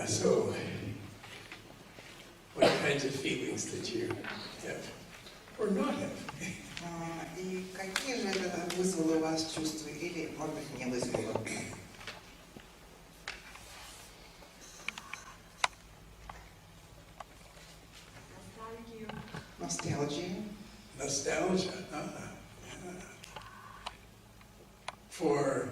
So, what kinds of feelings did you have or not have? И какие же это вызвало у вас чувства или, может быть, не вызвало? Nostalgia. Nostalgia. Yeah. For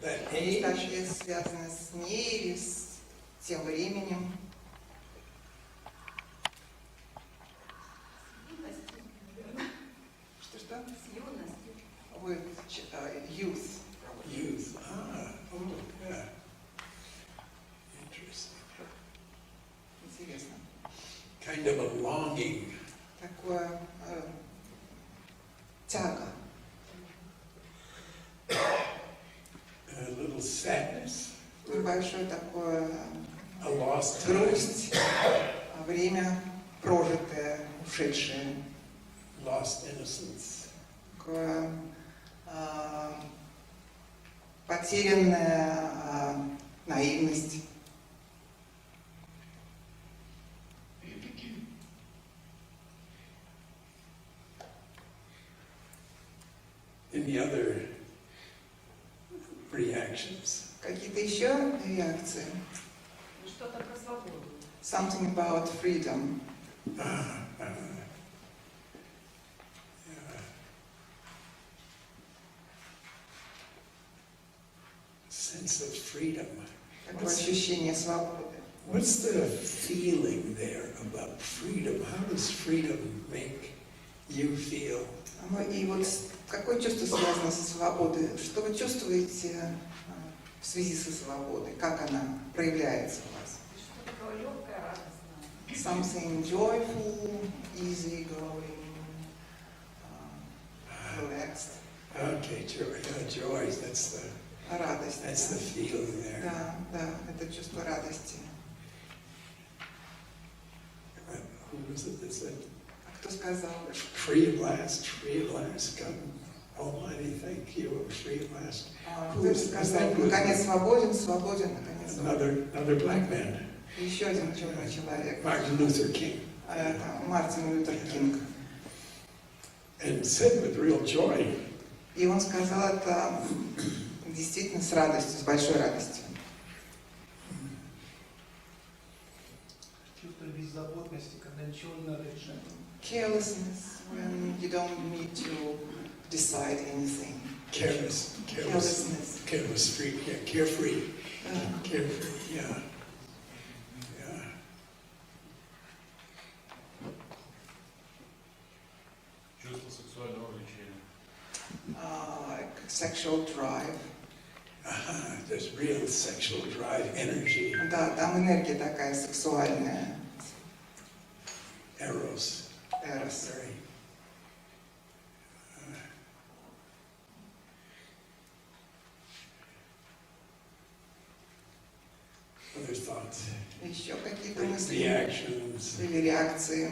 that age. Nostalgia связана с ней или с тем временем. Что? С юностью. With youth. Youth. Yeah. Interesting. Интересно. Kind of a longing. Такое тяга. A little sadness. Небольшое такое A lost time. грусть, время прожитое, ушедшее. Lost innocence. Такое потерянная наивность. Any other reactions? Какие-то еще реакции? Что-то про свободу. Something about freedom. Sense of freedom. Такое ощущение свободы. What's the feeling there about freedom? How does freedom make you feel? И вот какое чувство связано со свободой? Что вы чувствуете в связи со свободой? Как она проявляется у вас? Что-то такое легкое, радостное. Something joyful, easy going, relaxed. Okay, joy. Радость. That's the feeling there. Да, это чувство радости. Who was it that said? Кто сказал? Free at last, God Almighty, thank you, free at last. Кто сказал? Наконец свободен, наконец свободен. Another black man. Еще один черный человек. Martin Luther King. Мартин Лютер Кинг. And said with real joy. И он сказал это действительно с радостью, с большой радостью. Чувство беззаботности, когда ничего не надо решать. Carelessness, when you don't need to decide anything. Carelessness. Carefree, yeah, carefree. Carefree, yeah. Чувство сексуального влечения. Like sexual drive. There's real sexual drive, energy. Да, там энергия такая сексуальная. Eros. Эрос. Other thoughts. Еще какие-то мысли Reactions. или реакции.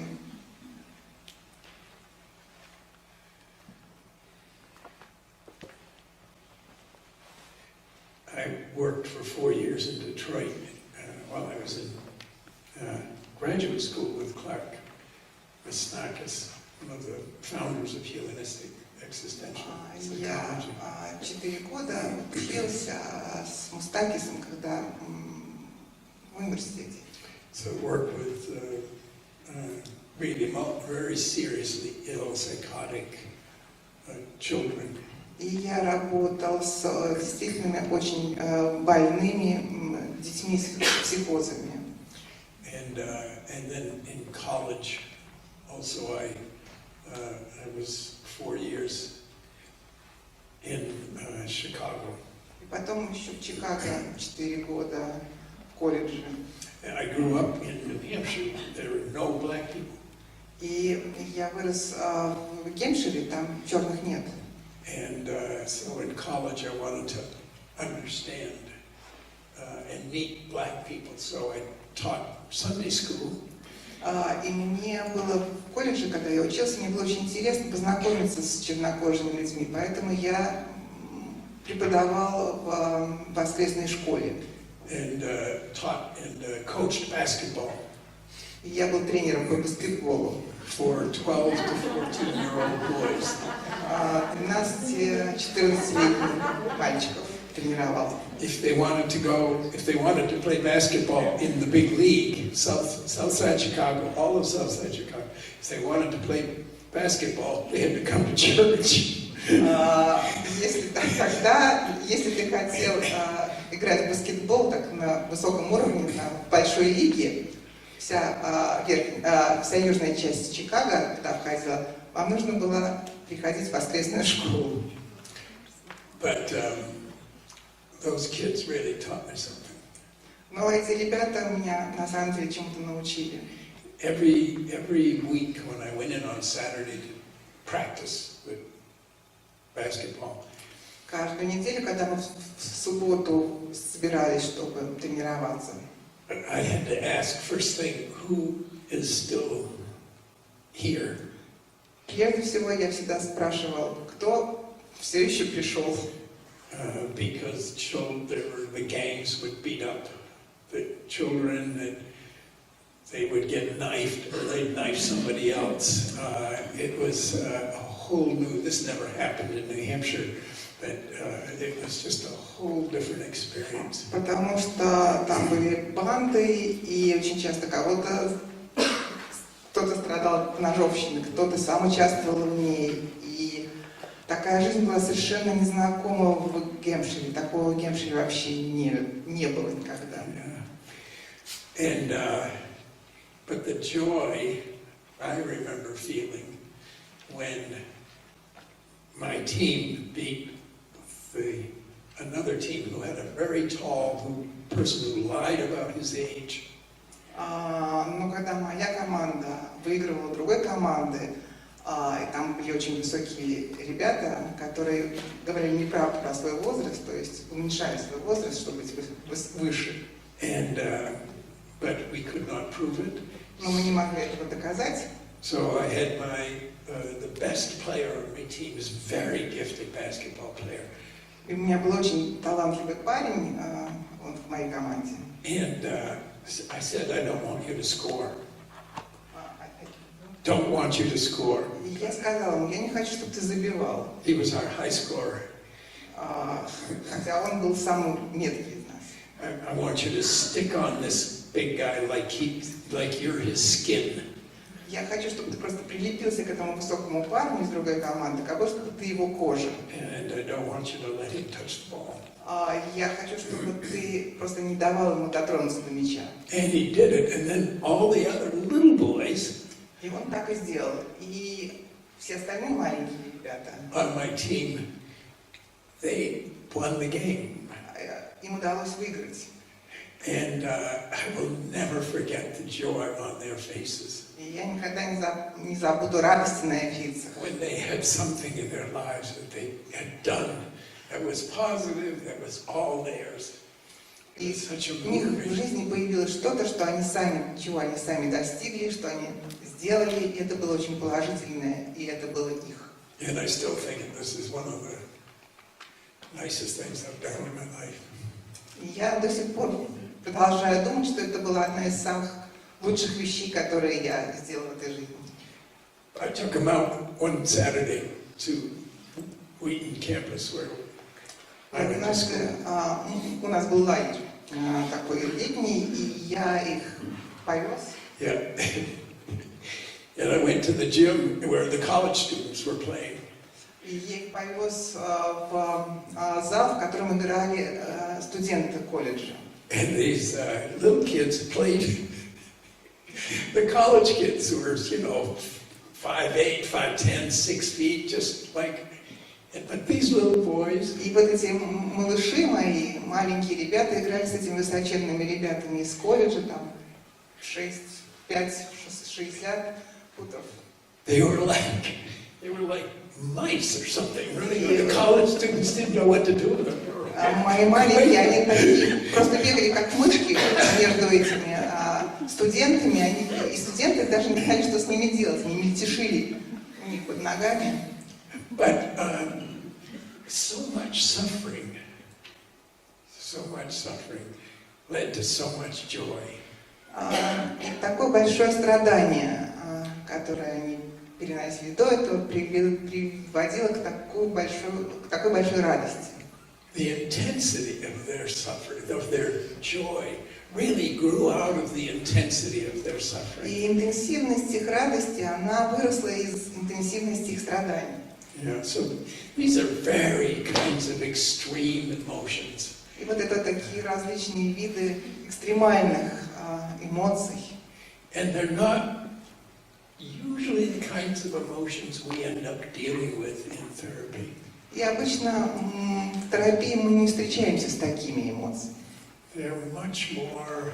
I worked for 4 years in Detroit while I was in graduate school with Clark Misnakis, one of the founders of humanistic existential Я psychology. 4 года учился с Мустакисом, когда в университете. So worked with really very seriously ill, psychotic children. И я работал с действительно очень больными детьми с психозами. And then in college, also I was 4 years in Chicago. И потом еще в Чикаго 4 года в колледже. And I grew up in New Hampshire. There were no black people. И я вырос в Гемпшире, там черных нет. And so in college I wanted to understand and meet black people. So I taught Sunday school. И мне было в колледже, когда я учился, мне было очень интересно познакомиться с чернокожими людьми. Поэтому я преподавал в воскресной школе. And taught and coached basketball И я был тренером по баскетболу. for 12 to 14-year-old boys. 13-14-летних мальчиков тренировал. If they wanted to play basketball in the big league, Southside Chicago, all of Southside Chicago, if they wanted to play basketball, they had to come to church. Если ты хотел играть в баскетбол так на высоком уровне, на большой лиге, вся южная часть Чикаго туда входила, вам нужно было приходить в воскресную школу. But those kids really taught me something. Но эти ребята меня на самом деле чему-то научили. Every week when I went in on Saturday to practice the basketball, Каждую неделю, когда мы в субботу собирались, чтобы тренироваться, I had to ask first thing, who is still here? прежде всего я всегда спрашивал, кто все еще пришел. Because the gangs would beat up the children, that they would get knifed or they'd knife somebody else. It was a whole new, this never happened in New Hampshire, but it was just a whole different experience. Потому что там были банды, и очень часто кто-то страдал от ножовщины, кто-то сам участвовал в ней. И такая жизнь была совершенно незнакома в Гэмпшире. Такого в Гэмпшире вообще не было никогда. But the joy I remember feeling when my team beat another team who had a very tall person who lied about his age. Но когда моя команда выигрывала другой команды, и там были очень высокие ребята, которые говорили неправду про свой возраст, то есть уменьшали свой возраст, чтобы быть выше. But we could not prove it. Но мы не могли этого доказать. So I had the best player on my team, is very gifted basketball player. И у меня был очень талантливый парень, он в моей команде. And I said, I don't want you to score. Don't want you to score. И я сказала ему, я не хочу, чтобы ты забивал. He was our high scorer. Хотя он был самый меткий из нас. I want you to stick on this big guy like you're his skin. Я хочу, чтобы ты просто прилепился к этому высокому парню из другой команды, как будто ты его кожа. And I don't want you to let him touch the ball. Я хочу, чтобы ты просто не давал ему дотронуться до мяча. And he did it, and then all the other little boys И он так и сделал. И все остальные маленькие ребята on my team, they won the game. Им удалось выиграть. And I will never forget the joy on their faces. И я никогда не забуду радости на их лицах. When they had something in their lives that they had done that was positive, that was all theirs. И у них в жизни появилось что-то, чего они сами достигли, что они сделали, и это было очень положительное, и это было их. And I still think this is one of the nicest things I've done in my life. И я до сих пор продолжаю думать, что это была одна из самых лучших вещей, которые я сделала в этой жизни. I took him out one Saturday to Wheaton campus where I went to school. У нас был лагерь такой летний, и я их повез. Yeah. And I went to the gym where the college students were playing. И я их повез в зал, в котором играли студенты колледжа. And these little kids played. The college kids who were, 5'8", 5'10", 6 feet, just like. But these little boys. И вот эти малыши мои, маленькие ребята, играли с этими высоченными ребятами из колледжа, там 5-60 футов. They were like mice or something. Really, the college students didn't know what to do with them. Мои маленькие, они такие, просто бегали как мышки между этими студентами, и студенты даже не знали, что с ними делать, они мельтешили у них под ногами. But so much suffering led to so much joy. И такое большое страдание, которое они переносили до этого, приводило к такой большой радости. The intensity of their suffering, of their joy, really grew out of the intensity of their suffering. И интенсивность их радости, она выросла из интенсивности их страданий. Yeah, so these are very kinds of extreme emotions. И вот это такие различные виды экстремальных эмоций. And they're not usually the kinds of emotions we end up dealing with in therapy. И обычно в терапии мы не встречаемся с такими эмоциями. They're much more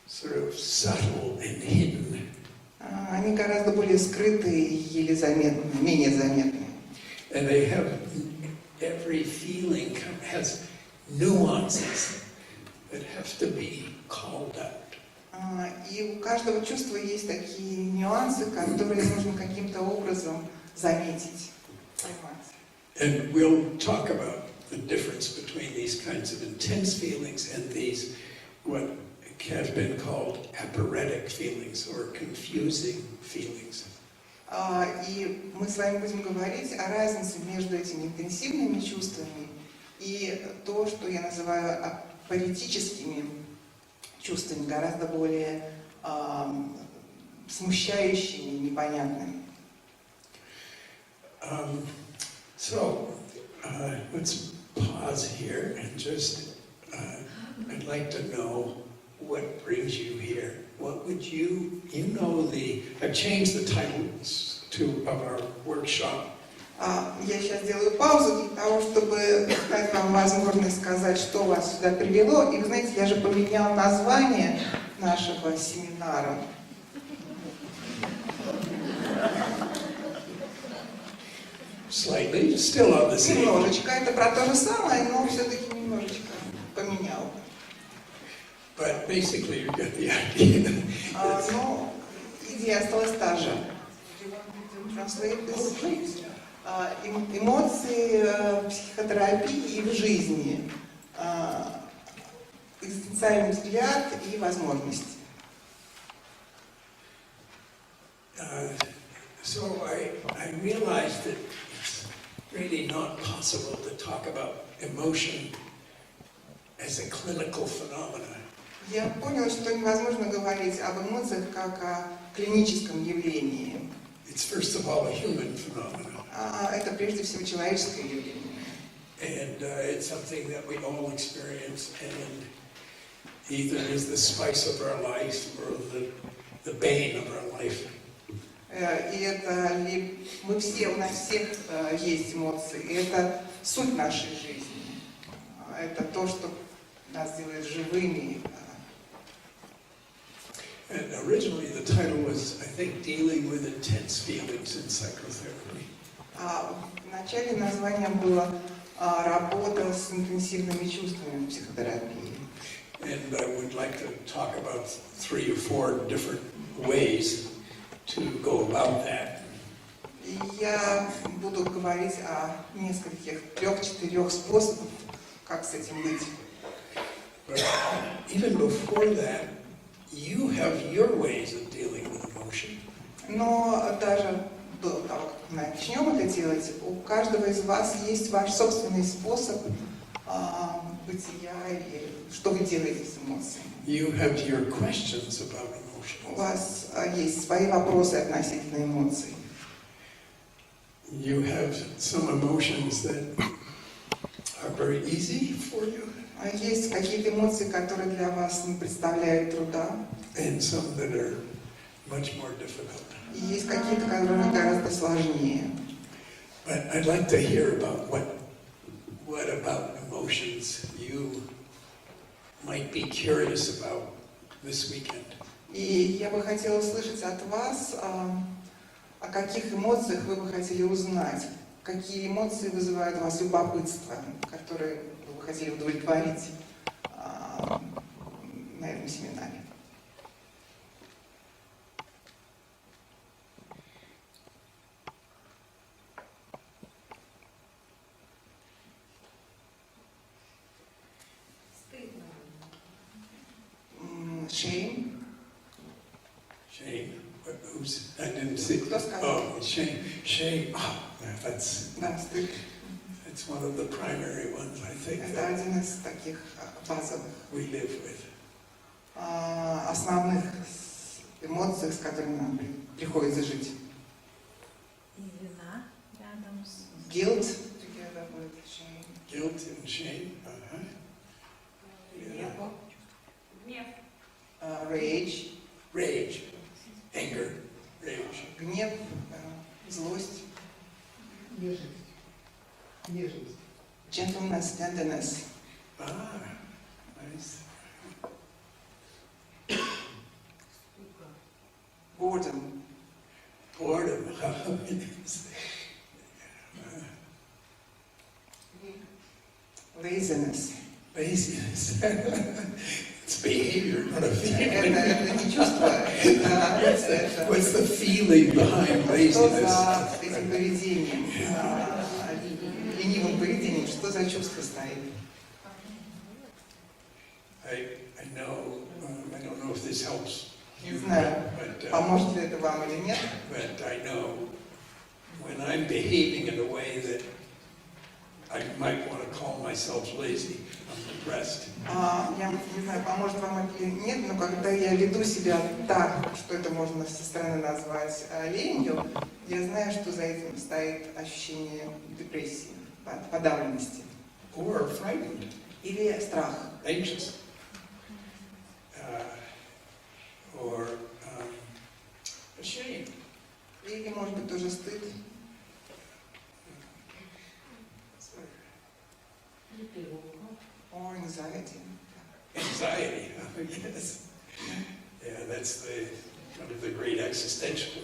sort of subtle and hidden. Они гораздо более скрытые и еле заметны, менее заметны. And they have, every feeling has nuances that have to be called out. И у каждого чувства есть такие нюансы, которые нужно каким-то образом заметить, поймать. And we'll talk about the difference between these kinds of intense feelings and these, what have been called aporetic feelings or confusing feelings. И мы с вами будем говорить о разнице между этими интенсивными чувствами и то, что я называю апоретическими чувствами, гораздо более смущающими, непонятными. Let's pause here and just, I'd like to know what brings you here. What would you know I've changed the titles of our workshop. Я сейчас делаю паузу для того, чтобы дать вам возможность сказать, что вас сюда привело. И вы знаете, я же поменял название нашего семинара. Slightly, still on the same. Немножечко. Это про то же самое, но все-таки немножечко поменял. But basically you get the idea. Но идея осталась та же. Эмоции в психотерапии и в жизни. Экзистенциальный взгляд и возможности. So I realized that it's really not possible to talk about emotion as a clinical phenomenon. Я поняла, что невозможно говорить об эмоциях как о клиническом явлении. It's first of all a human phenomenon. Это прежде всего человеческое явление. And it's something that we all experience, and either is the spice of our life or the bane of our life. И это у нас всех есть эмоции. И это суть нашей жизни. Это то, что нас делает живыми. And originally the title was, I think, dealing with intense feelings in psychotherapy. Вначале название было «Работа с интенсивными чувствами в психотерапии». And I would like to talk about 3 or 4 different ways to go about that. И я буду говорить о нескольких 3-4 способах, как с этим быть. But even before that, you have your ways of dealing with emotion. Но даже до того, как мы начнем это делать, у каждого из вас есть ваш собственный способ бытия и что вы делаете с эмоциями. You have your questions about У emotions. вас есть свои вопросы относительно эмоций. You have some emotions that are very easy for you. Есть какие-то эмоции, которые для вас не представляют труда. And some that are much more difficult. И есть какие-то, которые гораздо сложнее. But I'd like to hear about what about emotions you might be curious about this weekend. И я бы хотела услышать от вас, о каких эмоциях вы бы хотели узнать, какие эмоции вызывают у вас любопытство, которые вы бы хотели удовлетворить на этом семинаре. Shame. Shame. Who's, I didn't see. Кто сказал? Oh, shame. Shame. Oh, that's Да, стыд. one of the primary ones, I think, Это that один из таких базовых, we live with. основных эмоций, с которыми нам приходится жить. И вина рядом с... Guilt, together with shame. Guilt and shame. Yeah. Гнев. Rage. Rage. Anger. Rage. Гнев, злость. Нежность. Нежность. Gentleness, tenderness. Nice. Boredom. Boredom. Laziness. Laziness. It's behavior, not a feeling. Это не чувство, это What's the feeling behind что laziness? за этим поведением, ленивым поведением, что за чувство стоит. I know, I don't know if this helps Не you, знаю, but поможет ли это вам или нет. I know when I'm behaving in a way that I might want to call myself lazy, I'm depressed. Я не знаю, поможет вам это или нет, но когда я веду себя так, что это можно со стороны назвать ленью, я знаю, что за этим стоит ощущение депрессии, подавленности. Or frightened, Или страх. anxious. Or ashamed. Или, может быть, тоже стыд. Or anxiety. Anxiety, yes. Yeah, that's one of the great existential.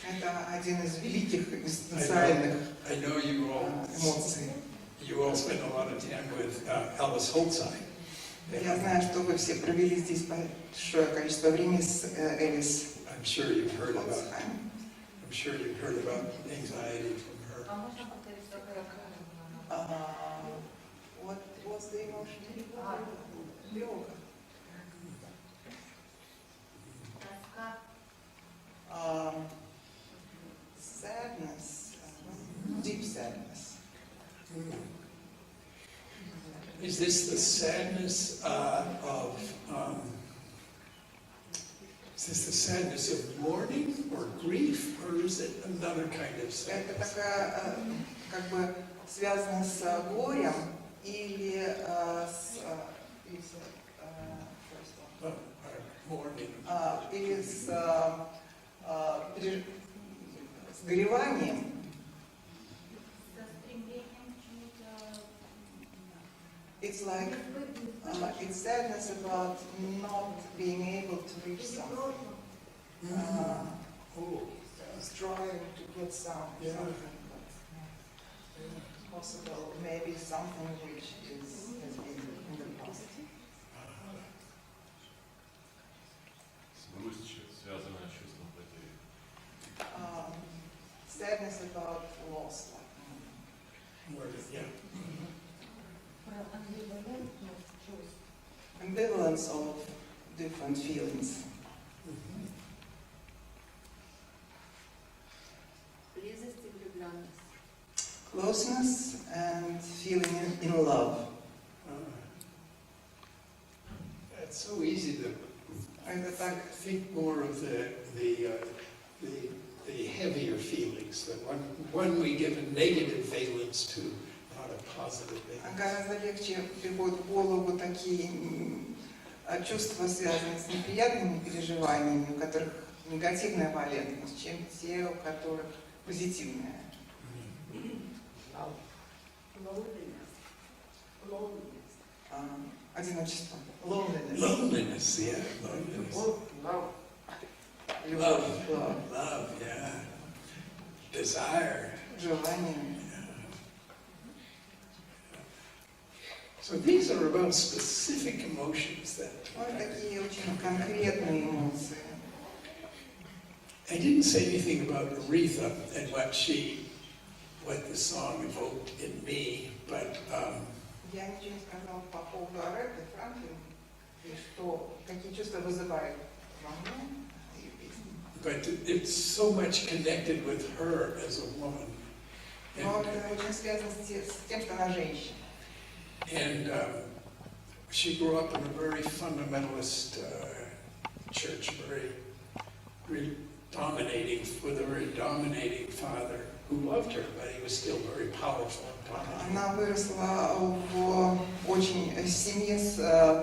Это один из великих экзистенциальных I know эмоций. you all spend a lot of time with Alice Holzheim. Я знаю, что вы все провели здесь большое количество времени с Элис I'm sure you've heard about. Холцхайм. I'm sure you've heard about anxiety from her. А можно повторить, какая What's the emotion? Тревога. тоска? Sadness, deep sadness. Is this the sadness of? Is this the sadness of mourning or grief, or is it another kind of Это sadness? такая, как бы, связано с горем или с Mourning. или с гореванием. Со стремлением к чему-то... It's like it's sadness about not being able to reach something. Striving to get something, possible, maybe something which has been in the past. С грустью связанное с чувством потери. Sadness about loss. Yeah. Ambivalence of different feelings. Близость и влюбленность. Closeness and feeling in love. It's so easy to Это так think more of the heavier feelings, the one we give a negative valence to, not a positive valence. гораздо легче приходят в голову такие чувства, связанные с неприятными переживаниями, у которых негативная валентность, чем те, у которых позитивная. Одиночество. Loneliness. Loneliness, yeah, loneliness. Любовь. Love, yeah. Desire. Желание. So these are about specific emotions that Вот такие очень конкретные эмоции. I didn't say anything about Aretha and what the song evoked in me, but Я ничего не сказала по поводу Ареты Франклин. И что, какие чувства вызывают во мне ее песни. But it's so much connected with her as a woman. Но это очень связано с тем, что она женщина. And she grew up in a very fundamentalist church, very dominating, with a very dominating father who loved her, but he was still very powerful and dominating. Она выросла в очень семье с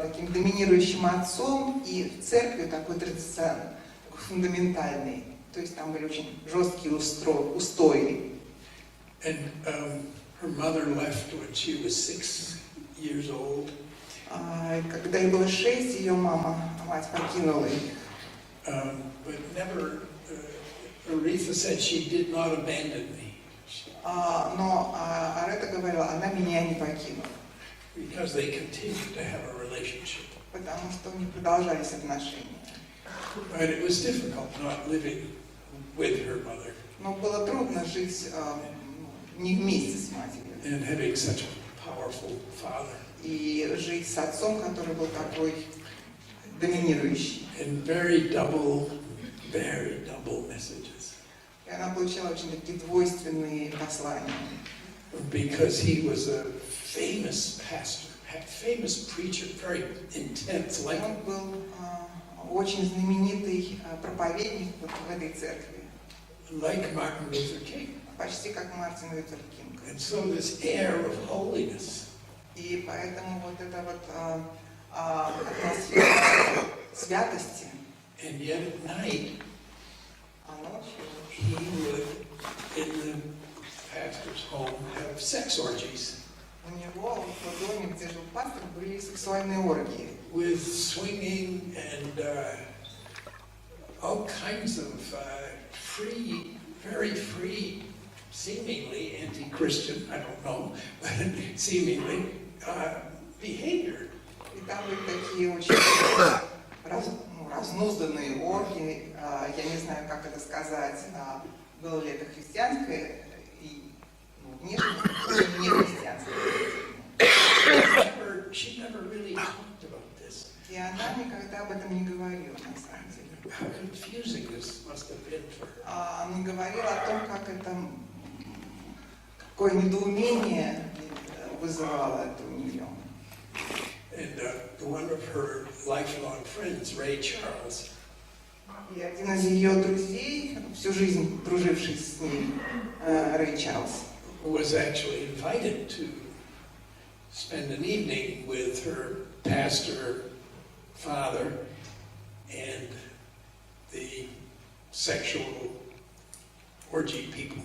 таким доминирующим отцом и в церкви такой традиционной, такой фундаментальной. То есть там были очень жесткие устои. And her mother left when she was 6 years old. Когда ей было 6, ее мать покинула их. But never, Aretha said she did not abandon me. Но Арета говорила, она меня не покинула. Because they continued to have a relationship. Потому что у них продолжались отношения. But it was difficult not living with her mother. Но было трудно жить не вместе с матерью. And having such a powerful father. И жить с отцом, который был такой доминирующий. And very double messages. И она получила очень такие двойственные послания. Because he was a famous pastor, famous preacher, very intense, like. Он был очень знаменитый проповедник вот в этой церкви. Like Martin Luther King. Почти как Мартин Лютер Кинг. And so this air of holiness. И поэтому вот эта вот атмосфера святости. And yet at night, А ночью he would, in the pastor's home, have sex orgies. у него в доме, где жил пастор, были сексуальные оргии. With swinging and all kinds of free, very free, seemingly anti-Christian, I don't know, but seemingly behavior. И там были такие очень разнузданные оргии. Я не знаю, как это сказать, было ли это христианское и внешне, или не христианское. She never really talked about this. И она никогда об этом не говорила, на самом деле. How confusing this must have been for her. Она не говорила о том, как это, какое недоумение вызывало это у нее. And one of her lifelong friends, Ray Charles, И один из ее друзей, всю жизнь друживший с ней, Рэй Чарльз, was actually invited to spend an evening with her pastor, father, and the sexual orgy people.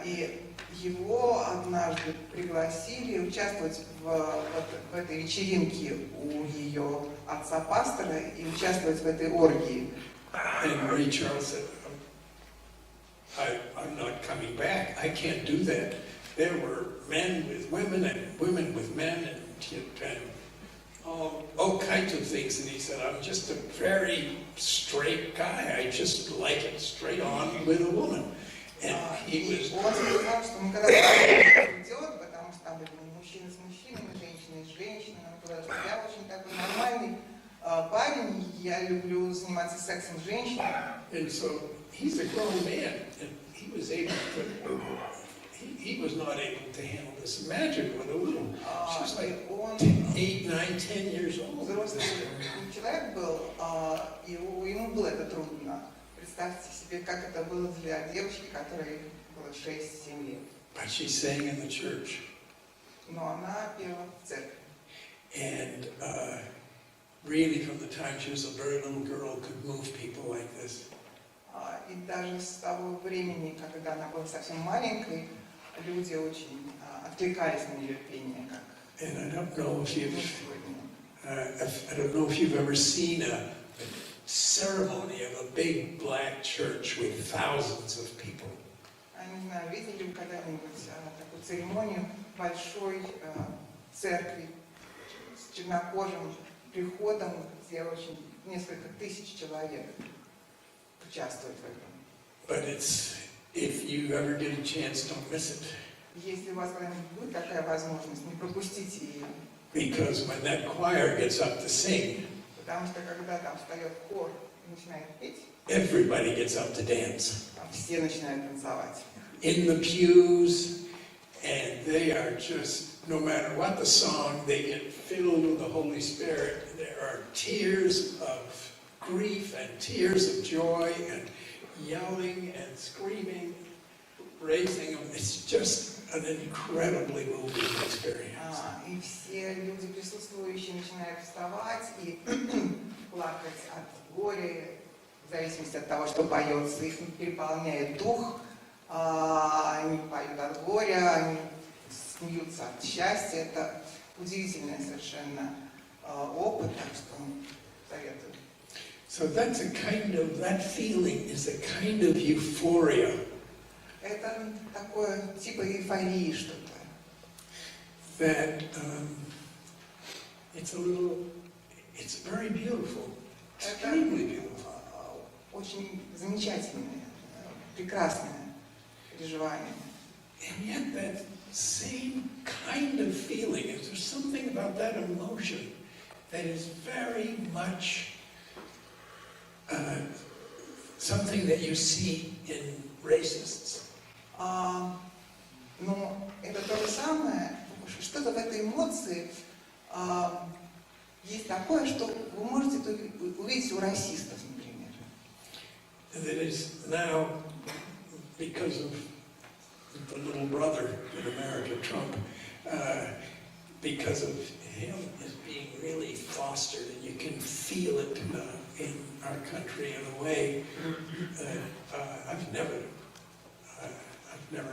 И его однажды пригласили участвовать в этой вечеринке у ее отца-пастора и участвовать в этой оргии. And Ray Charles said, I'm not coming back. I can't do that. There were men with women and women with men and all kinds of things. And he said, I'm just a very straight guy. I just like it straight on with a woman. And he was... Он сказал, что никогда не придет, потому что там были мужчины с мужчинами, женщины с женщинами. Он сказал, что я очень такой нормальный парень, я люблю заниматься сексом с женщинами. And so he's a grown man, and he was able to... He was not able to handle this. Imagine with a little... She was like 8, 9, 10 years old. Взрослый человек был, и ему было это трудно. Представьте себе, как это было для девочки, которой было 6-7 лет. But she sang in the church. Но она пела в церкви. And really from the time she was a very little girl could move people like this. И даже с того времени, когда она была совсем маленькой, люди очень откликались на ее пение, как And I don't know if you've, сегодня. I don't know if you've ever seen a ceremony of a big black church with thousands of people. Не знаю, видели вы когда-нибудь такую церемонию большой церкви с чернокожим приходом, где очень несколько тысяч человек участвуют в этом. But it's, if you ever get a chance, don't miss it. Если у вас когда-нибудь будет такая возможность, не пропустите ее. Because when that choir gets up to sing, Потому что когда там встает хор и начинает петь, everybody gets up to dance. там все начинают танцевать. In the pews, and they are just, no matter what the song, they get filled with the Holy Spirit. There are tears of grief and tears of joy and yelling and screaming, raising them. It's just an incredibly moving experience. И все люди, присутствующие, начинают вставать и плакать от горя, в зависимости от того, что поется. Их переполняет дух, они поют от горя, они смеются от счастья. Это удивительный совершенно опыт, так что советую. So that's a kind of, that feeling is a kind of euphoria. Это такое типа эйфории что-то. That it's very beautiful, extremely beautiful. Очень замечательное, прекрасное переживание. And yet that same kind of feeling, there's something about that emotion that is very much something that you see in racists. Но это то же самое, что-то в этой эмоции есть такое, что вы можете увидеть у расистов, например. That is now, because of the little brother in America, Trump, because of him is being really fostered, and you can feel it in our country in a way that I've never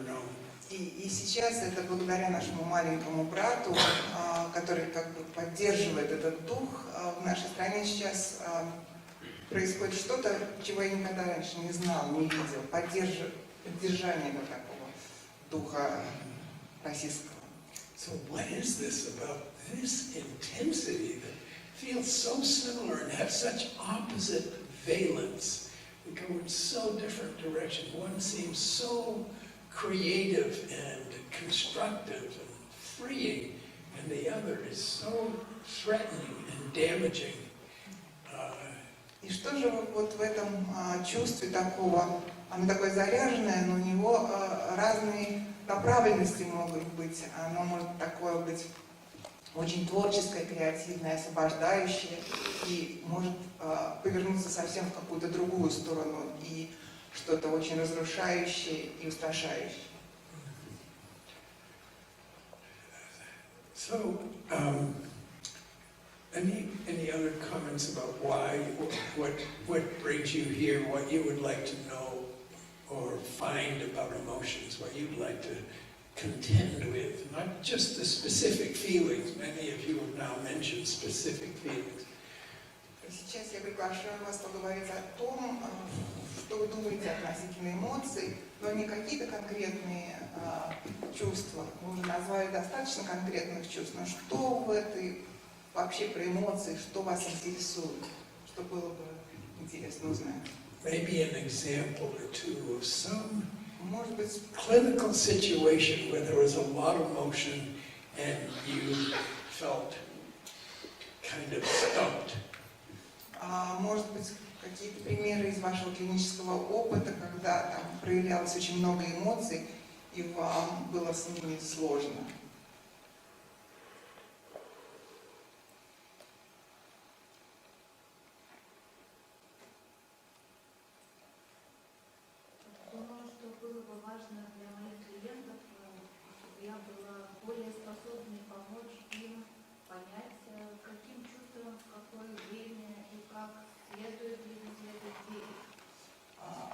known. И сейчас это благодаря нашему маленькому брату, который как бы поддерживает этот дух. В нашей стране сейчас происходит что-то, чего я никогда раньше не знал, не видел. Поддержание вот такого духа российского. So what is this about this intensity that feels so similar and have such opposite valence? We go in so different directions. One seems so creative and constructive and freeing, and the other is so threatening and damaging. И что же вот в этом чувстве такого, оно такое заряженное, но у него разные направленности могут быть. Оно может такое быть очень творческое, креативное, освобождающее, и может повернуться совсем в какую-то другую сторону, и что-то очень разрушающее и устрашающее. So, any other comments about why, what brings you here, what you would like to know or find about emotions, what you'd like to contend with, not just the specific feelings. Many of you have now mentioned specific feelings. Сейчас я приглашаю вас поговорить о том, что вы думаете относительно эмоций, но не какие-то конкретные чувства. Мы уже назвали достаточно конкретных чувств, но что в этой вообще про эмоции, что вас интересует, что было бы интересно узнать. Maybe an example or two of some Может быть, clinical situation where there was a lot of emotion and you felt kind of stumped. Может быть, какие-то примеры из вашего клинического опыта, когда там проявлялось очень много эмоций, и вам было с ними сложно. Думаю, что было бы важно для моих клиентов, чтобы я была более способной помочь им понять, каким чувствам, в какое время и как следует ли следовать действовать.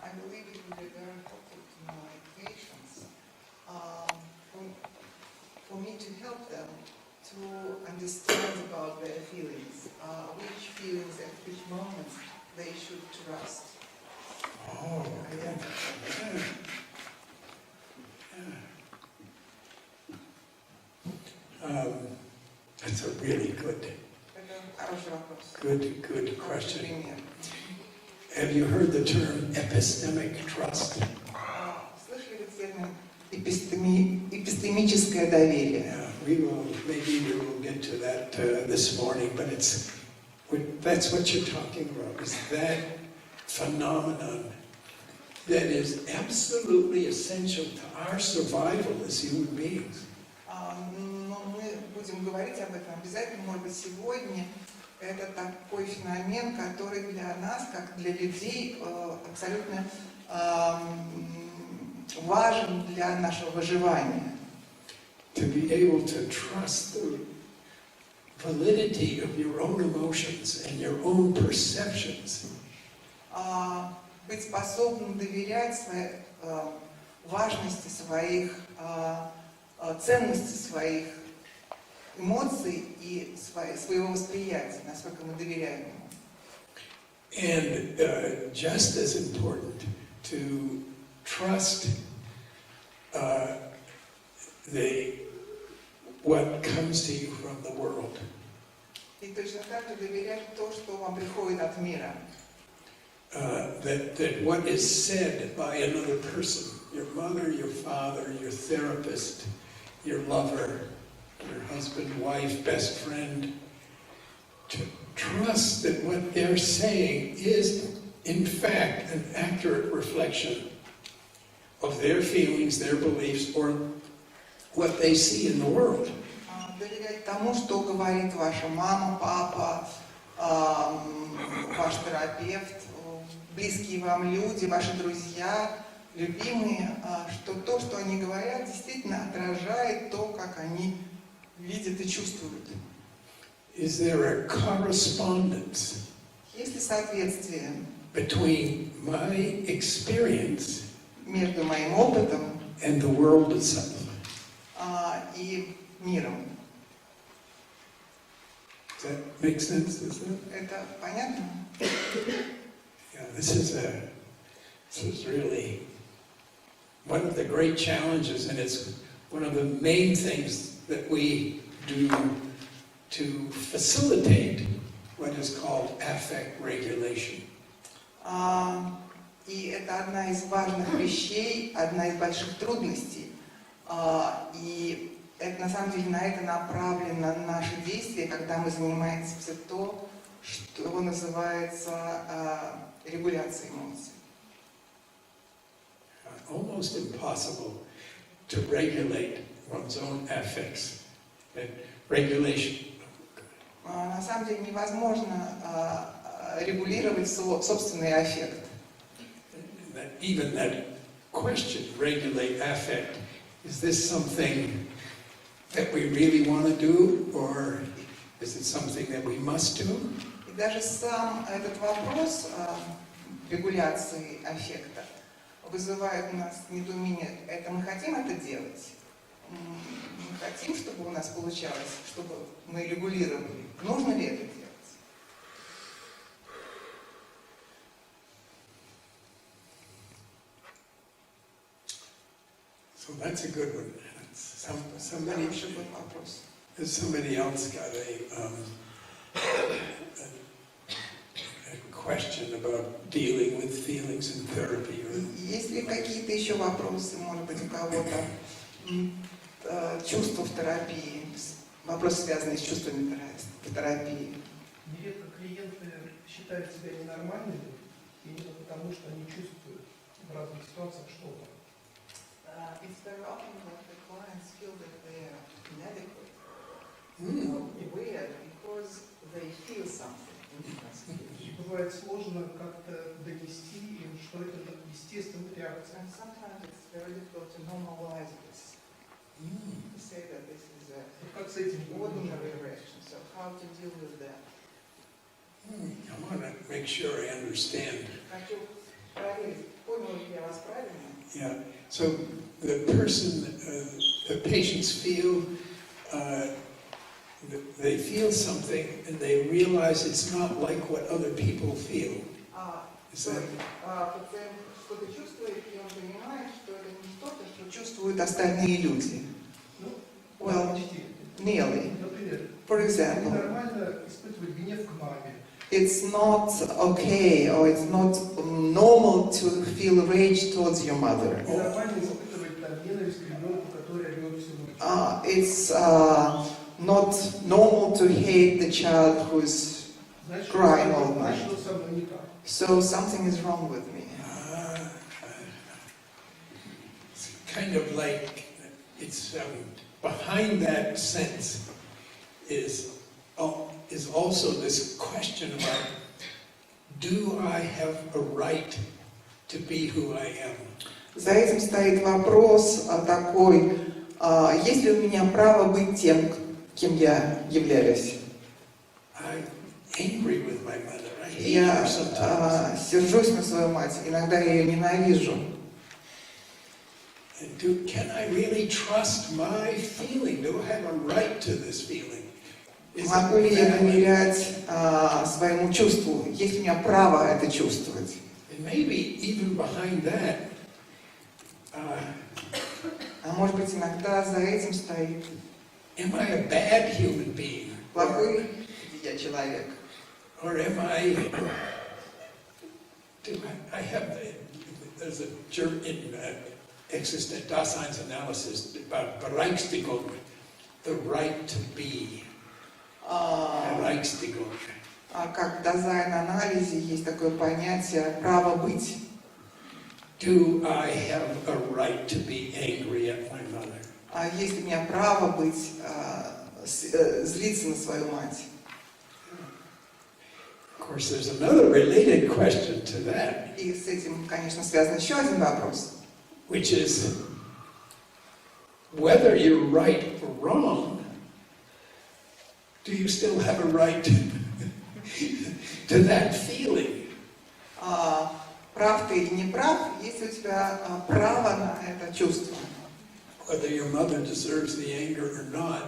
I believe it would be very helpful to my patients for me to help them to understand about their feelings, which feelings at which moments they should trust. Oh, yeah. That's a really good Это хороший вопрос. good Хороший question. пример. Have you heard the term epistemic trust? Слышали ли термин эпистемическое доверие? Yeah, maybe we will get to that this morning, but That's what you're talking about, is that phenomenon that is absolutely essential to our survival as human beings. Но мы будем говорить об этом обязательно, может быть, сегодня. Это такой феномен, который для нас, как для людей, абсолютно важен для нашего выживания. To be able to trust the validity of your own emotions and your own perceptions. Быть способным доверять важности своих, ценности своих эмоций и своего восприятия, насколько мы доверяем ему. And just as important to trust what comes to you from the world. И точно так же доверять то, что вам приходит от мира. That what is said by another person, your mother, your father, your therapist, your lover, your husband, wife, best friend, to trust that what they're saying is, in fact, an accurate reflection of their feelings, their beliefs, or what they see in the world. Доверять тому, что говорит ваша мама, папа, ваш терапевт, близкие вам люди, ваши друзья, любимые, что то, что они говорят, действительно отражает то, как они видят и чувствуют. Is there a correspondence Есть ли соответствие between my experience между моим опытом and the world itself? И миром? Does that make sense? Это понятно? Yeah, this is really one of the great challenges, and it's one of the main things that we do to facilitate what is called affect regulation. И это одна из важных вещей, одна из больших трудностей. И это, на самом деле, на это направлено наше действие, когда мы занимаемся все то, что называется регуляцией эмоций. Almost impossible to regulate one's own affects. And regulation. На самом деле невозможно регулировать собственный аффект. Even that question, regulate affect, is this something that we really want to do, or is it something that we must do? И даже сам этот вопрос регуляции аффекта вызывает у нас недоумение. Это мы хотим это делать? Мы хотим, чтобы у нас получалось, чтобы мы регулировали. Нужно ли это делать? So that's a good one. Somebody else got a question about dealing with feelings in therapy. Есть ли какие-то еще вопросы, может быть, у кого-то чувства в терапии, вопросы, связанные с чувствами в терапии? Нередко клиенты считают себя ненормальными именно потому, что они чувствуют в разных ситуациях что-то. It's very often that the clients feel that they are inadequate, weird, because they feel something. И бывает сложно как-то донести им, что это естественная реакция. And sometimes it's very difficult to normalize this. To say that this is Как с этим an ordinary reaction. So how to deal with that? I want to make sure I understand. Хочу проверить, понял ли я вас правильно? Yeah. So the patients feel, they feel something and they realize it's not like what other people feel. Is that? Пациент что-то чувствует, и он понимает, что это не что-то, что чувствуют остальные люди. Well, nearly. Например, For example, нормально испытывать гнев к маме. it's not okay or it's not normal to feel rage towards your mother. Нормально испытывать ненависть к ребенку, который орет всю ночь. It's not normal to hate the child who's Значит, crying all night. что со мной не так. So something is wrong with me. It's kind of like it's behind that sense is also this question about, do I have a right to be who I am? За этим стоит вопрос такой, есть ли у меня право быть тем, кем я являюсь? I'm angry with my mother. I hate Я her sometimes. сержусь на свою мать, иногда я ее ненавижу. And can I really trust my feeling? Do I have a right to this feeling? Is Могу ли it я valid? доверять своему чувству? Есть ли у меня право это чувствовать? And maybe even behind that, А может быть, иногда за этим стоит am I a bad human being? плохой я человек? Or am I have, there's a German in Daseins analysis about Berechtigung, the right to be. Berechtigung. Как в Dasein-анализе есть такое понятие «право быть». Do I have a right to be angry at my mother? Есть ли у меня право быть, злиться на свою мать? Of course, there's another related question to that, И с этим, конечно, связан еще один вопрос. which is whether you're right or wrong, do you still have a right to that feeling? Прав ты или не прав, есть у тебя право на это чувство. Whether your mother deserves the anger or not.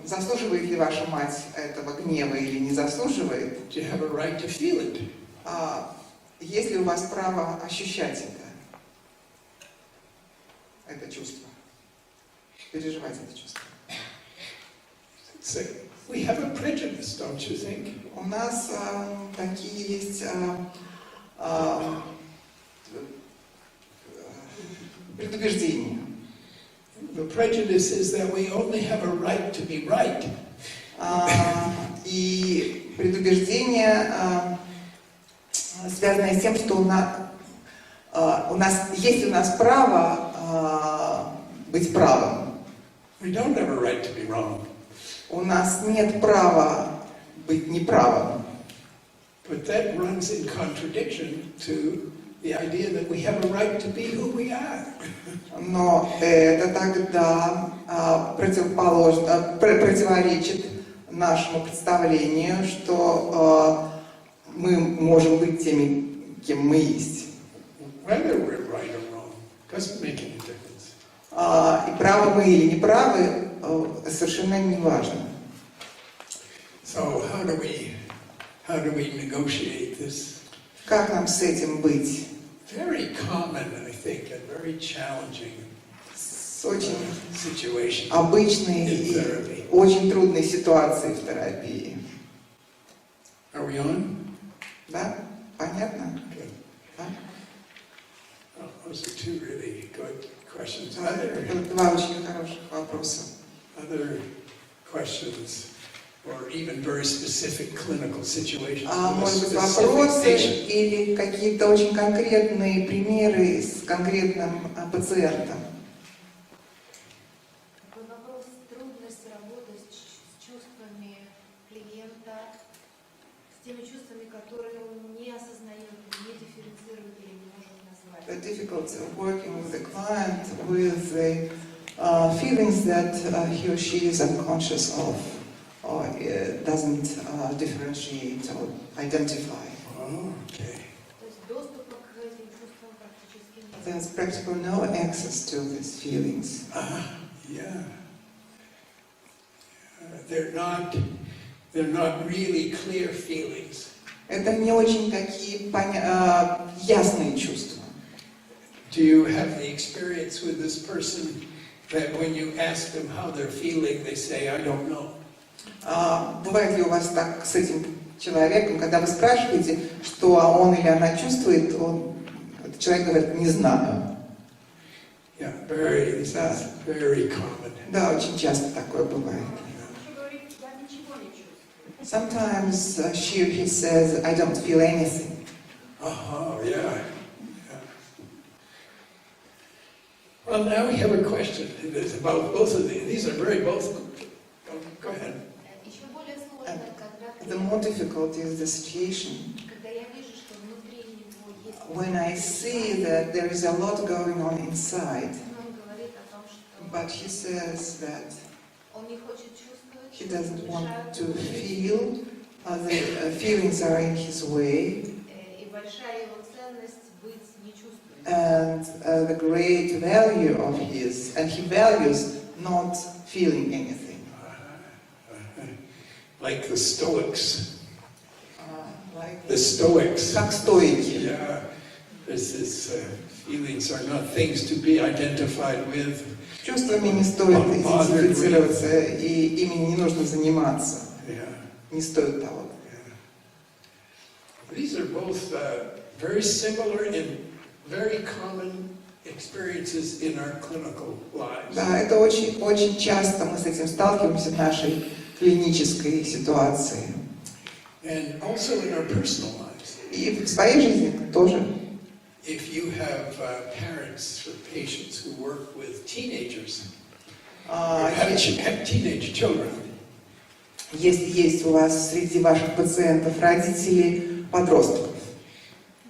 Заслуживает ли ваша мать этого гнева или не заслуживает? Do you have a right to feel it? Есть ли у вас право ощущать это чувство, переживать это чувство? So we have a prejudice, don't you think? У нас такие есть предубеждения. The prejudice is that we only have a right to be right. И предубеждение, связанное с тем, что есть у нас право быть правым. We don't have a right to be wrong. У нас нет права быть неправым. But that runs in contradiction to the idea that we have a right to be who we are. Но это тогда противоречит нашему представлению, что мы можем быть теми, кем мы есть. Whether we're right or wrong doesn't make any difference. И правы мы или не правы, совершенно не важно. So how do we negotiate this? Как нам с этим быть? Very common, I think, and very challenging С очень situation обычной in и therapy. очень трудной ситуацией в терапии. Are we on? Да? Понятно? Okay. Да? Oh, those are two really good questions. Это два очень хороших вопроса. Other questions, or even very specific clinical situations. Может быть, Specific вопросы patient. или какие-то очень конкретные примеры с конкретным пациентом. Такой вопрос: трудность работы с чувствами клиента, с теми чувствами, которые он не осознает, не дифференцирует или не может назвать. The difficulty of working with the client with the feelings that he or she is unconscious of or doesn't differentiate or identify. Oh, okay. То есть доступа к этим чувствам практически нет. There's practically no access to these feelings. Yeah. They're not really clear feelings. Это не очень такие ясные чувства. Do you have the experience with this person that when you ask them how they're feeling, they say, I don't know? Бывает ли у вас так с этим человеком, когда вы спрашиваете, что он или она чувствует, этот человек говорит, не знаю. Yeah, very common. Да, очень часто такое бывает. Говорит, я ничего не чувствую. Sometimes he says, I don't feel anything. Oh, yeah. Well, now we have a question. It's about both of these. These are both. Go ahead. Еще более сложно, The more difficult is the situation когда я вижу, что внутри него есть. when I see that there is a lot going on inside. Он говорит о том, что But he says that он не хочет чувствовать, he doesn't want to feel, the feelings are in his way, и большая его ценность быть не чувствующим. and the great value of his, and he values not feeling anything. Like the Stoics. Like The Stoics. как стоики. Yeah. This feelings are not things to be identified with. Чувствами не стоит идентифицироваться, и ими не нужно заниматься. Yeah. Не стоит того. Yeah. These are both very similar and very common experiences in our clinical lives. Да, это очень часто мы с этим сталкиваемся в нашей клинической ситуации. And also in our personal lives. И в своей жизни тоже. If you have parents or patients who work with teenagers, or have teenage children, Если есть у вас среди ваших пациентов родители подростков,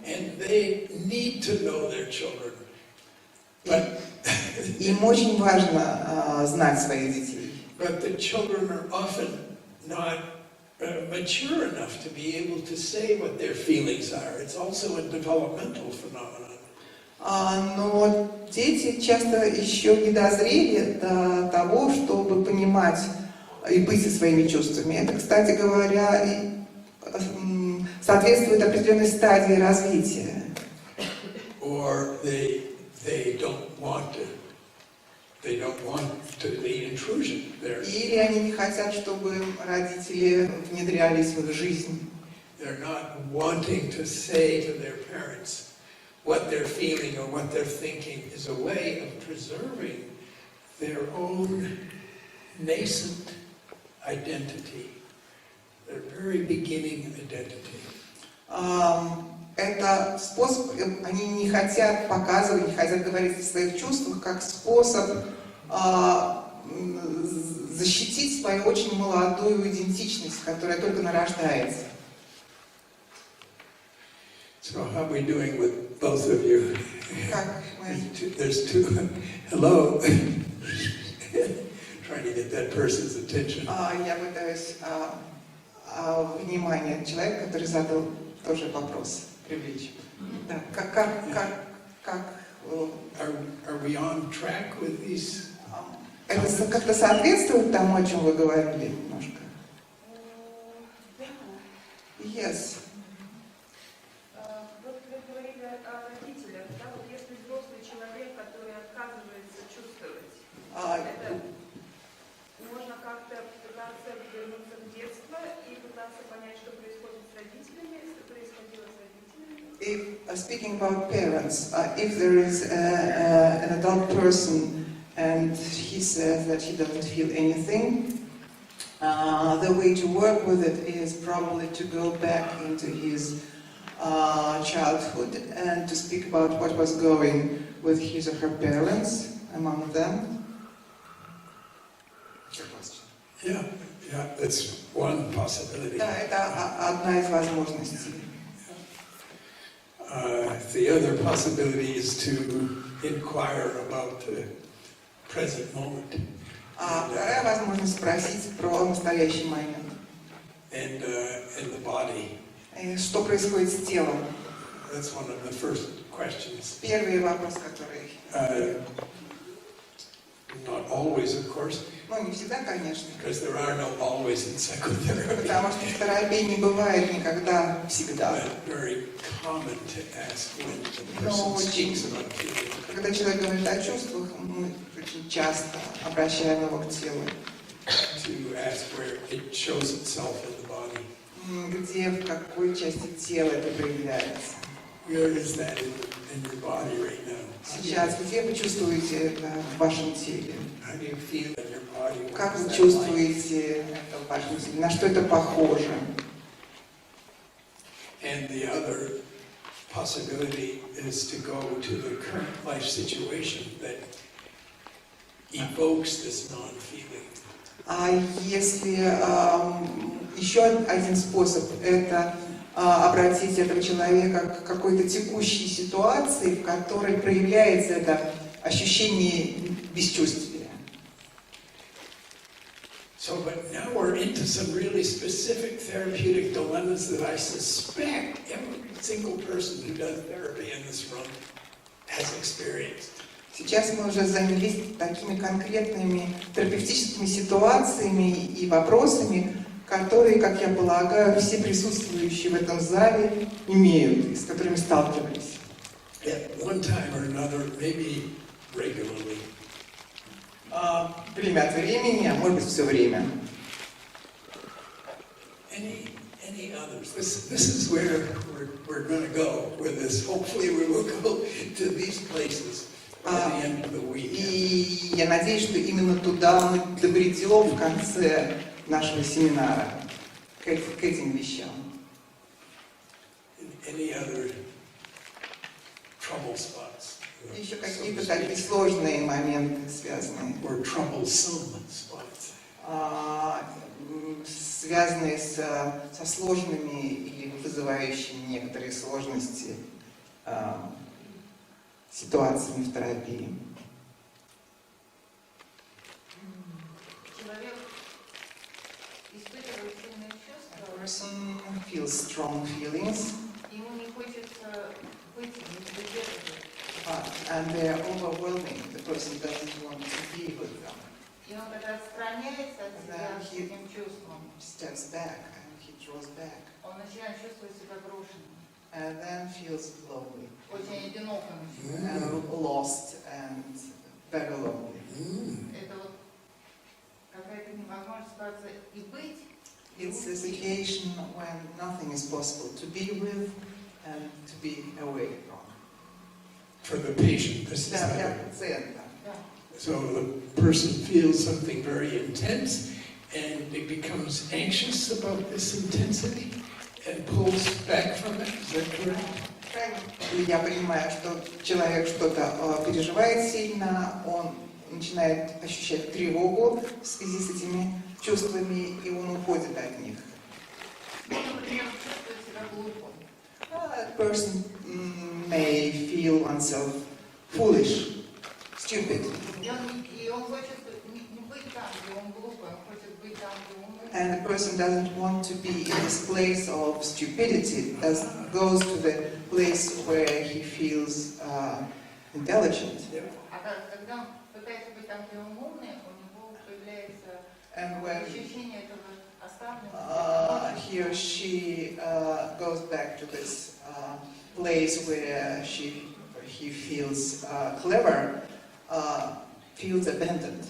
and they need to know their children, but им очень важно знать своих детей. but the children are often not mature enough to be able to say what their feelings are. It's also a developmental phenomenon. Но дети часто еще не дозрели до того, чтобы понимать и быть со своими чувствами. Это, кстати говоря, соответствует определенной стадии развития. Or they don't want the intrusion there. Или они не хотят, чтобы родители внедрялись в их жизнь. They're not wanting to say to their parents what they're feeling or what they're thinking is a way of preserving their own nascent identity, their very beginning identity. Это способ, они не хотят показывать, не хотят говорить о своих чувствах, как способ защитить свою очень молодую идентичность, которая только нарождается. So how are we doing with both of you? Как мы... There's two. Hello. Trying to get that person's attention. Я пытаюсь внимание человека, который задал тоже вопрос, привлечь. Да, Are we on track with these? Это как-то соответствует тому, о чем вы говорили немножко? Yes. Вот вы говорили о родителях, да, вот если взрослый человек, который отказывается чувствовать, это можно как-то пытаться вернуться в детство и пытаться понять, что происходит с родителями, что происходило с родителями. Speaking about parents, if there is an adult person and he says that he doesn't feel anything, the way to work with it is probably to go back into his childhood and to speak about what was going with his or her parents, among them. Yeah, that's one possibility. Да, это одна из возможностей. The other possibility is to inquire about the present moment. Вторая возможность спросить про настоящий момент. And the body. Что происходит с телом? That's one of the first questions. Первый вопрос, который... Not always, of course. Ну, не всегда, конечно. Because there are no always in psychotherapy. Потому что в терапии не бывает никогда всегда. But very common to ask when the person speaks about feelings. Когда человек говорит о чувствах, мы очень часто обращаем его к телу. To ask where it shows itself in the body. Где, в какой части тела это проявляется. Where is that in your body right now? Сейчас, где вы чувствуете это в вашем теле? How do you feel in your body? What Как is вы that like? чувствуете это в вашем теле? На что это похоже? And the other possibility is to go to the current life situation that evokes this non-feeling. А если еще один способ – это обратить этого человека к какой-то текущей ситуации, в которой проявляется это ощущение бесчувствия. So, but now we're into some really specific therapeutic dilemmas that I suspect every single person who does therapy in this room has experienced. Сейчас мы уже занялись такими конкретными терапевтическими ситуациями и вопросами, которые, как я полагаю, все присутствующие в этом зале имеют, и с которыми сталкивались. At one time or another, maybe regularly. Время от времени, а может быть все время. Any others? This is where we're going to go with this. Hopefully we will go to these places by the end of the week. И я надеюсь, что именно туда мы добредем в конце нашего семинара, к этим вещам. Any other trouble spots? Еще какие-то такие сложные моменты, связанные, Or troublesome spots? Связанные со сложными или вызывающими некоторые сложности ситуациями в терапии. Человек испытывает сильные чувства, Person feels strong feelings, ему не хочется быть, не выдерживать. and they are overwhelming. The person doesn't want to be with them. И он когда отстраняется от себя с этим чувством, Steps back and he draws back, он начинает чувствовать себя брошенным, and then feels lonely, очень одиноким еще. and lost, and very lonely. Это вот какая-то невозможная ситуация и быть, и It's a уйти. situation when nothing is possible to be with and to be away from. For the patient, this is Для the, пациента. Да. so the person feels something very intense and it becomes anxious about this intensity and pulls back from it. Is that correct? Я понимаю, что человек что-то переживает сильно, он начинает ощущать тревогу в связи с этими чувствами, и он уходит от них. Он, например, чувствует себя глупым. A person may feel oneself foolish, stupid, И он хочет не быть там, где он глупый, он хочет быть там, где он умный. and the person doesn't want to be in this place of stupidity, goes to the place where he feels intelligent. А когда он пытается быть там, где он умный, у него появляется And when ощущение этого оставленности. he or she goes back to this place where he feels clever, feels abandoned.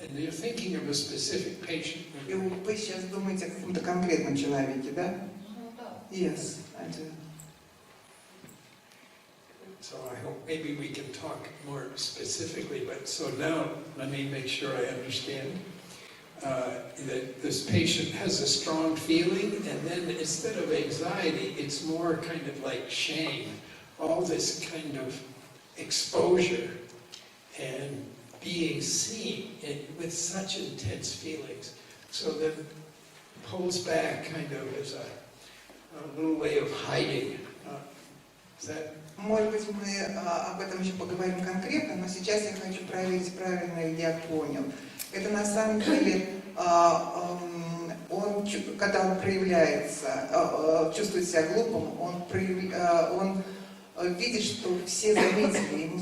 And you're thinking of a specific patient. И вы сейчас думаете о каком-то конкретном человеке, да? Ну да. Yes, I do. So I hope maybe we can talk more specifically, but so now let me make sure I understand that this patient has a strong feeling, and then instead of anxiety, it's more kind of like shame, all this kind of exposure and being seen with such intense feelings. So then pulls back kind of as a little way of hiding. Is that? Может быть, мы об этом еще поговорим конкретно, но сейчас я хочу проверить, правильно ли я понял. Это на самом деле, он, когда он проявляется, чувствует себя глупым, он видит, что все заметили,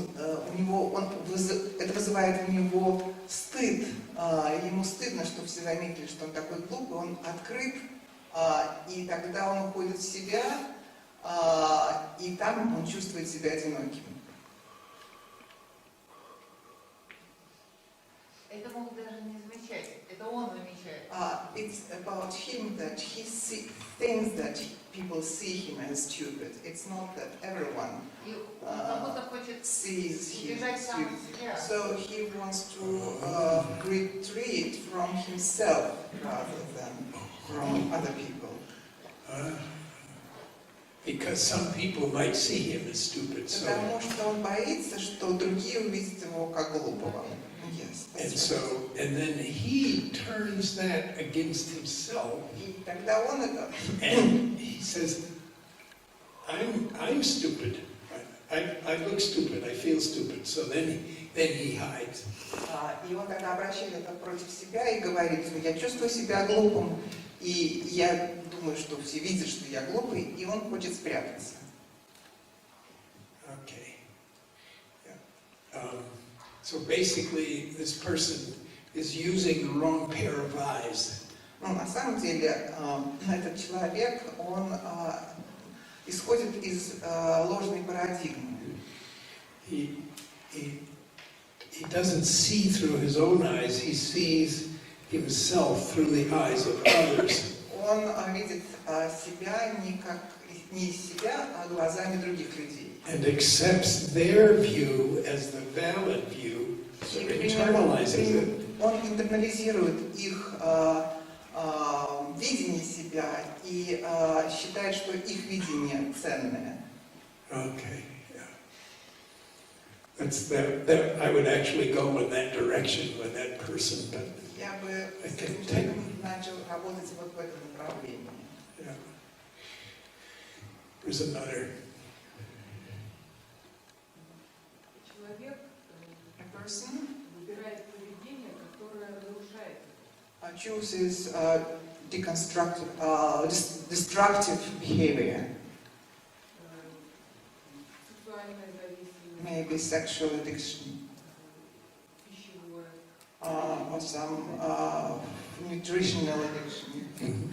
это вызывает у него стыд. Ему стыдно, что все заметили, что он такой глупый, он открыт, и тогда он уходит в себя, и там он чувствует себя одиноким. Это могут даже не замечать, это он замечает. It's about him that thinks that people see him as stupid. It's not that everyone И он как будто хочет sees him убежать as сам stupid. от себя. So he wants to retreat from himself rather than from other people. Because some people might see him as stupid. So, Потому что он боится, что другие увидят его как глупого. Yes, and that's so, right. and then he turns that against himself, И тогда он это and he says, I'm stupid. I look stupid. I feel stupid. So then he hides. И он тогда обращает это против себя и говорит, я чувствую себя глупым, и я думаю, что все видят, что я глупый, и он хочет спрятаться. Okay. Yeah. So basically, this person is using the wrong pair of eyes. Ну, на самом деле, этот человек, он исходит из ложной парадигмы. He doesn't see through his own eyes. He sees himself through the eyes of others. Он видит себя не себя, а глазами других людей. And accepts their view as the valid view, so internalizes it. Он интернализирует их видение себя и считает, что их видение ценное. Okay, yeah. That's that. I would actually go in that direction with that person, but Я бы с этим человеком начал работать вот в этом направлении. yeah. There's another. Человек A person выбирает поведение, которое нарушает. chooses destructive behavior, Сексуальная зависимость, maybe sexual addiction, пищевое, or some nutritional addiction,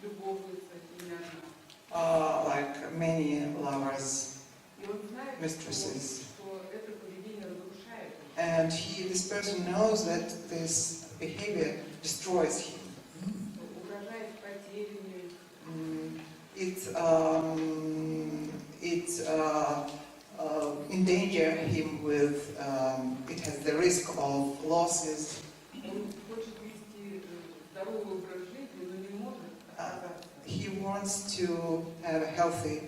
любовница, не одна. like many lovers, И он знает, mistresses. что это поведение разрушает. And this person knows that this behavior destroys him. Угрожает потерями, It endanger him with, it has the risk of losses. он хочет вести здоровый образ жизни, но не может. He wants to have a healthy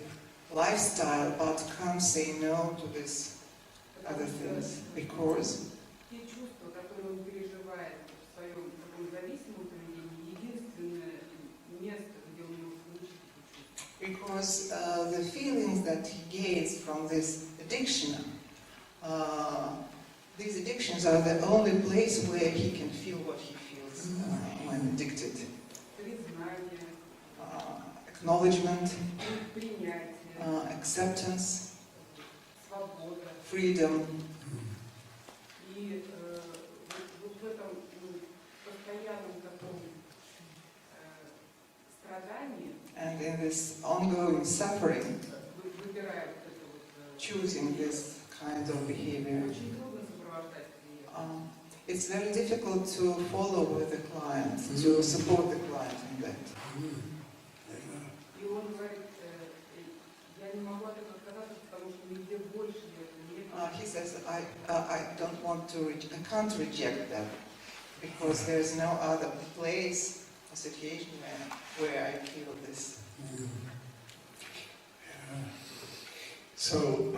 lifestyle, but can't say no to this other things because Те чувства, которые он переживает в своем таком зависимом поведении, единственное место, где он может получить эти чувства. because the feelings that he gains from this addiction, these addictions are the only place where he can feel what he feels when addicted. Признание, Acknowledgement, принятие, acceptance, свобода. freedom. И вот в этом постоянном таком страдании, And in this ongoing suffering, выбирая вот это вот, choosing this kind of behavior, очень трудно сопровождать клиента. it's very difficult to follow with the client, to support the client in that. И он говорит, я не могу от этого отказаться, потому что нигде больше нет. He says, I don't want to, I can't reject that because there is no other place or situation where I feel this. So,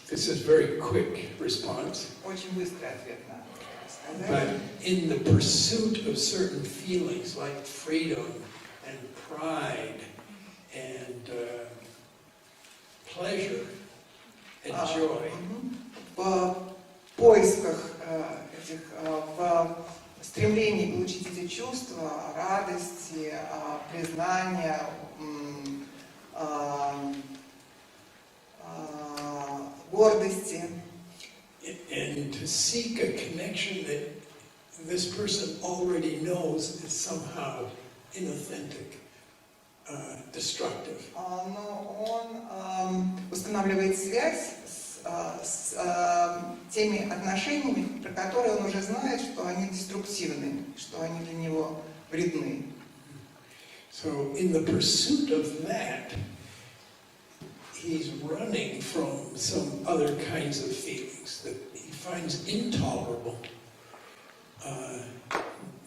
this is very quick response. Очень быстрый ответ на это But сказать. in the pursuit of certain feelings like freedom and pride and pleasure and joy, В поисках этих, в стремлении получить эти чувства, радости, признания, гордости, and to seek a connection that this person already knows is somehow inauthentic, destructive. но он устанавливает связь с с теми отношениями, про которые он уже знает, что они деструктивны, что они для него вредны. So in the pursuit of that, he's running from some other kinds of feelings that he finds intolerable,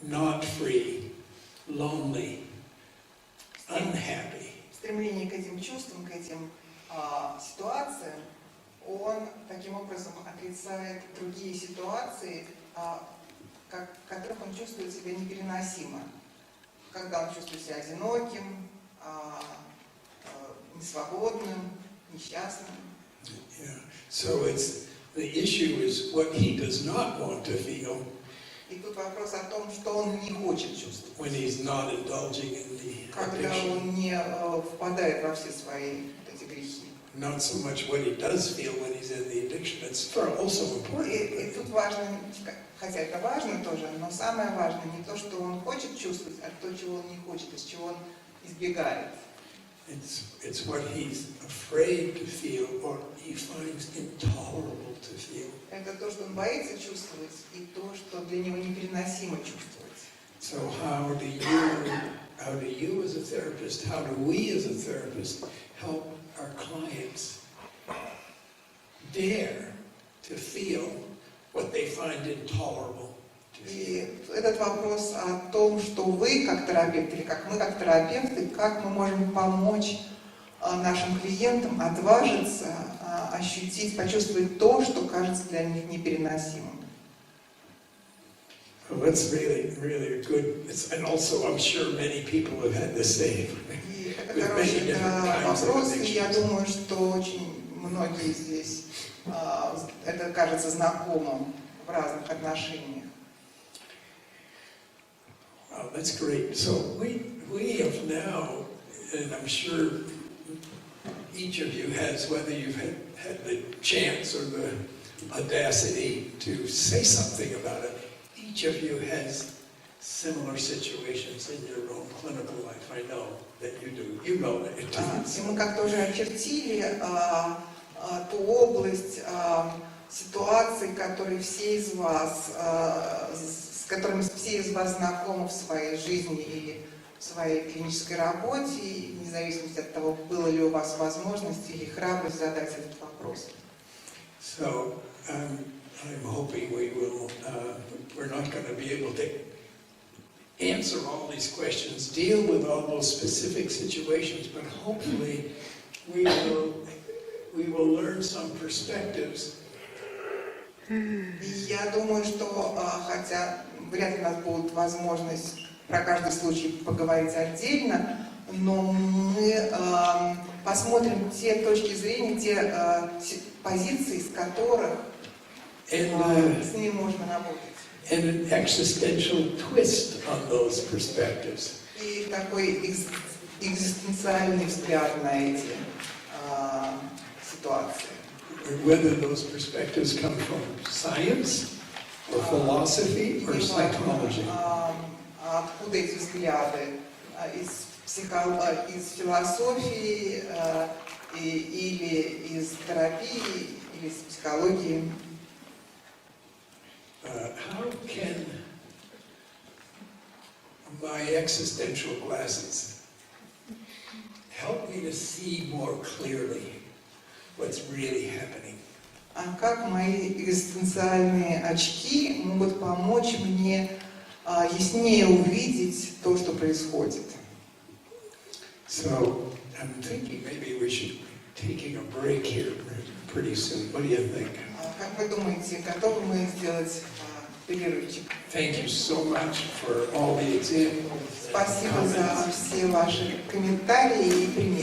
not free, lonely, unhappy. Стремление к этим чувствам, к этим ситуациям, он таким образом отрицает другие ситуации, в которых он чувствует себя непереносимо. Когда он чувствует себя одиноким, несвободным, несчастным. Yeah. So the issue is what he does not want to feel. И тут вопрос о том, что он не хочет чувствовать. When he's not indulging in the Когда addiction. он не впадает во все свои эти грехи. Not so much what he does feel when he's in the addiction. It's also important. И тут важно, хотя это важно тоже, но самое важное не то, что он хочет чувствовать, а то, чего он не хочет, из чего он избегает. It's what he's afraid to feel or he finds intolerable to feel. Это то, что он боится чувствовать, и то, что для него непереносимо чувствовать. So how do you as a therapist, how do we as a therapist help our clients dare to feel what they find intolerable? И этот вопрос о том, что вы как терапевт или как мы как терапевты, как мы можем помочь нашим клиентам отважиться, ощутить, почувствовать то, что кажется для них непереносимым. Well, that's really good. And also, I'm sure many people have had the same. И это хороший вопрос, и я думаю, что очень многие здесь это кажется знакомым в разных отношениях. Wow, that's great. So we have now, and I'm sure each of you has, whether you've had the chance or the audacity to say something about it, each of you has similar situations in your own clinical life. I know that you do. You know that you do. И мы как-то уже очертили ту область ситуаций, которые все из вас, с которыми все из вас знакомы в своей жизни или в своей клинической работе, и вне зависимости от того, было ли у вас возможность или храбрость задать этот вопрос. So I'm hoping we're not going to be able to answer all these questions, deal with all those specific situations, but hopefully we will learn some perspectives. И я думаю, что хотя вряд ли у нас будет возможность про каждый случай поговорить отдельно, но мы посмотрим те точки зрения, те позиции, с которых с ними можно работать. And an existential twist on those perspectives. И такой экзистенциальный взгляд на эти ситуации. Whether those perspectives come from science or philosophy or psychology. Откуда эти взгляды? Из философии или из терапии, или из психологии? How can my existential glasses help me to see more clearly what's really happening? А как мои экзистенциальные очки могут помочь мне яснее увидеть то, что происходит? So I'm thinking maybe we should be taking a break here pretty soon. What do you think? Как вы думаете, готовы мы сделать перерывчик? Thank you so much for all the examples. Спасибо за все ваши комментарии и примеры.